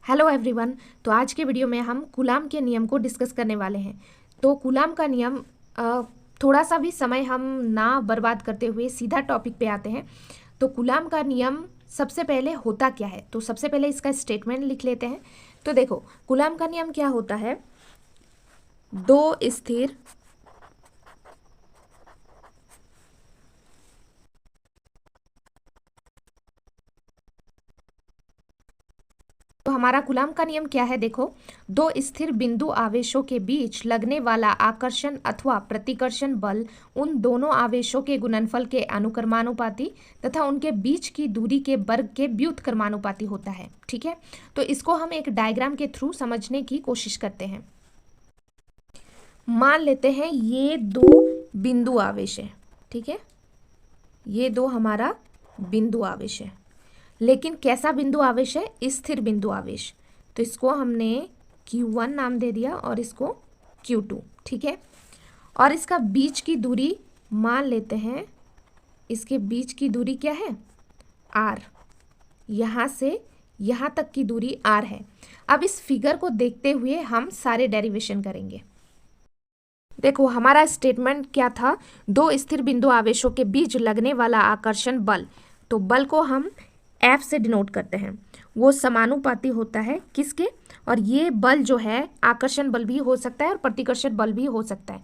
Hello everyone. तो आज के वीडियो में हम कूलाम के नियम को डिस्कस करने वाले हैं। तो कूलाम का नियम थोड़ा सा भी समय हम ना बर्बाद करते हुए सीधा टॉपिक पे आते हैं। तो कूलाम का नियम सबसे पहले होता क्या है, तो सबसे पहले इसका स्टेटमेंट लिख लेते हैं। तो देखो, कूलाम का नियम क्या होता है, दो स्थिर तो हमारा कूलाम का नियम क्या है, देखो, दो स्थिर बिंदु आवेशों के बीच लगने वाला आकर्षण अथवा प्रतिकर्षण बल उन दोनों आवेशों के गुणनफल के अनुक्रमानुपाती तथा उनके बीच की दूरी के वर्ग के व्युत्क्रमानुपाती होता है। ठीक है, तो इसको हम एक डायग्राम के थ्रू समझने की कोशिश करते हैं। मान लेते हैं ये दो बिंदु आवेश है, ठीक है, ये दो हमारा बिंदु आवेश है, लेकिन कैसा बिंदु आवेश है, स्थिर बिंदु आवेश। तो इसको हमने Q1 नाम दे दिया और इसको Q2, ठीक है। और इसका बीच की दूरी मान लेते हैं, इसके बीच की दूरी क्या है, R। यहाँ से यहाँ तक की दूरी R है। अब इस फिगर को देखते हुए हम सारे डेरिवेशन करेंगे। देखो, हमारा स्टेटमेंट क्या था, दो स्थिर बिंदु आवेशों के बीच लगने वाला आकर्षण बल, तो बल को हम F से डिनोट करते हैं, वो समानुपाती होता है किसके, और ये बल जो है आकर्षण बल भी हो सकता है और प्रतिकर्षण बल भी हो सकता है।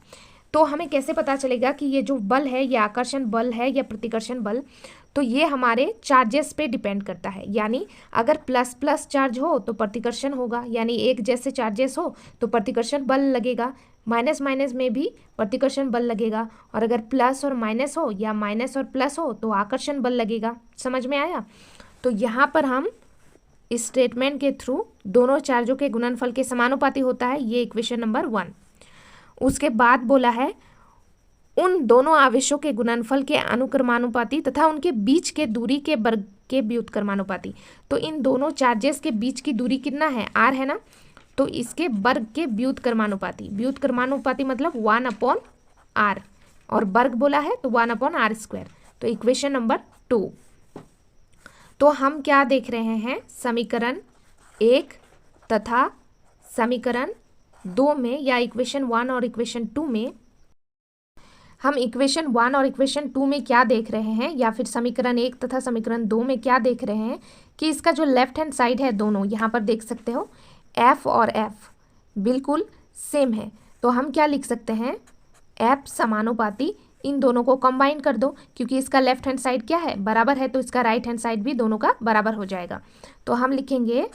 तो हमें कैसे पता चलेगा कि ये जो बल है ये आकर्षण बल है या प्रतिकर्षण बल, तो ये हमारे चार्जेस पे डिपेंड करता है। यानी अगर प्लस प्लस चार्ज हो तो प्रतिकर्षण होगा, यानी एक जैसे चार्जेस हो तो प्रतिकर्षण बल लगेगा, माइनस माइनस में भी प्रतिकर्षण बल लगेगा, और अगर प्लस और माइनस हो या माइनस और प्लस हो तो आकर्षण बल लगेगा। समझ में आया? तो यहाँ पर हम इस स्टेटमेंट के थ्रू दोनों चार्जों के गुणनफल के समानुपाती होता है, ये इक्वेशन नंबर 1। उसके बाद बोला है उन दोनों आवेशों के गुणनफल के अनुक्रमानुपाती तथा उनके बीच के दूरी के वर्ग के व्युत्क्रमानुपाती। तो इन दोनों चार्जेस के बीच की दूरी कितना है, R है ना, तो इसके वर्ग के व्युत्क्रमानुपाती, व्युत्क्रमानुपाती मतलब 1/R, और वर्ग बोला है तो 1/R²। तो इक्वेशन नंबर 2। तो हम क्या देख रहे हैं, समीकरण 1 तथा समीकरण 2 में, या इक्वेशन 1 और इक्वेशन 2 में, हम इक्वेशन 1 और इक्वेशन 2 में क्या देख रहे हैं, या फिर समीकरण 1 तथा समीकरण 2 में क्या देख रहे हैं कि इसका जो लेफ्ट हैंड साइड है, दोनों यहाँ पर देख सकते हो F और F बिल्कुल सेम है। तो हम क्या लिख सकते हैं, F समानुपाती, इन दोनों को कंबाइन कर दो, क्योंकि इसका लेफ्ट हैंड साइड क्या है, बराबर है, तो इसका राइट हैंड साइड भी दोनों का बराबर हो जाएगा। तो हम लिखेंगे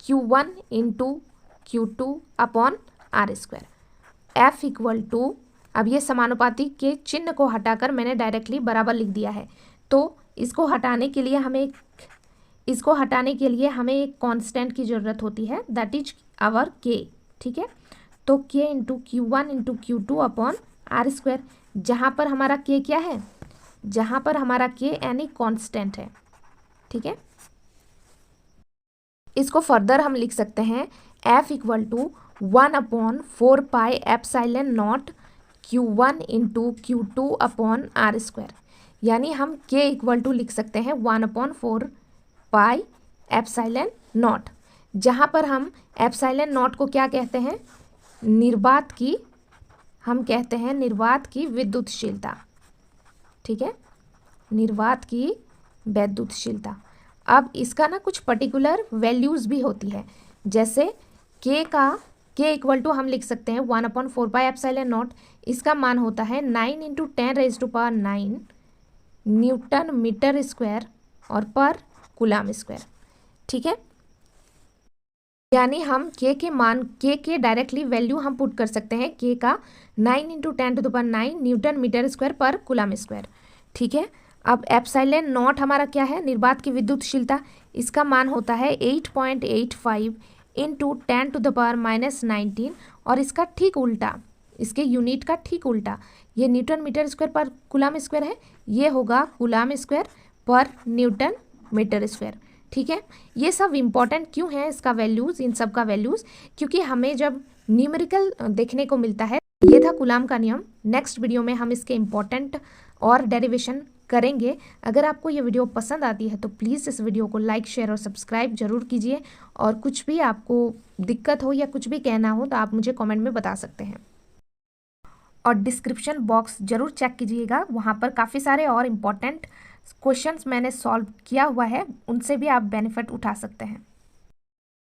Q1 into Q2/R²। F equal to, अब ये समानुपाती के चिन्ह को हटाकर मैंने डायरेक्टली बराबर लिख दिया है। तो इसको हटाने के लिए हमें एक कांस्टेंट की ज़रूरत होती है, दैट इज आवर K, ठीक है। तो K into Q1 into Q2/R², जहाँ पर हमारा K क्या है, जहाँ पर हमारा K यानी कांस्टेंट है, ठीक है। इसको फर्दर हम लिख सकते हैं F equal to 1/4πε0 Q1 into Q2/R², यानी हम K इक्वल टू लिख सकते हैं 1/4πε0, जहाँ पर हम ε0 को क्या कहते हैं, निर्वात की, हम कहते हैं निर्वात की विद्युतशीलता, ठीक है, निर्वात की विद्युतशीलता। अब इसका ना कुछ पर्टिकुलर वैल्यूज़ भी होती है, जैसे K इक्वल टू हम लिख सकते हैं 1/4πε0, इसका मान होता है 9 × 10⁹ न्यूटन मीटर स्क्वायर और पर कूलाम स्क्वायर, ठीक है। यानी हम K के मान, K के डायरेक्टली वैल्यू हम पुट कर सकते हैं, K का 9 × 10⁹ न्यूटन मीटर स्क्वायर पर कूलाम स्क्वायर, ठीक है। अब ε0 हमारा क्या है, निर्वात की विद्युतशीलता, इसका मान होता है 8.85 × 10⁻⁻19, और इसका ठीक उल्टा, इसके यूनिट का ठीक उल्टा, ये न्यूटन मीटर स्क्वायर पर कूलाम स्क्वायर है, ये होगा कूलाम स्क्वायर पर न्यूटन मीटर स्क्वायर, ठीक है। ये सब इम्पॉर्टेंट क्यों है, इसका वैल्यूज़, इन सब का वैल्यूज़, क्योंकि हमें जब न्यूमेरिकल देखने को मिलता है। ये था कूलाम का नियम। नेक्स्ट वीडियो में हम इसके इम्पॉर्टेंट और डेरिवेशन करेंगे। अगर आपको ये वीडियो पसंद आती है तो प्लीज़ इस वीडियो को लाइक, शेयर और सब्सक्राइब जरूर कीजिए। और कुछ भी आपको दिक्कत हो या कुछ भी कहना हो तो आप मुझे कमेंट में बता सकते हैं। और डिस्क्रिप्शन बॉक्स जरूर चेक कीजिएगा, वहाँ पर काफ़ी सारे और इम्पोर्टेंट क्वेश्चंस मैंने सॉल्व किया हुआ है, उनसे भी आप बेनिफिट उठा सकते हैं।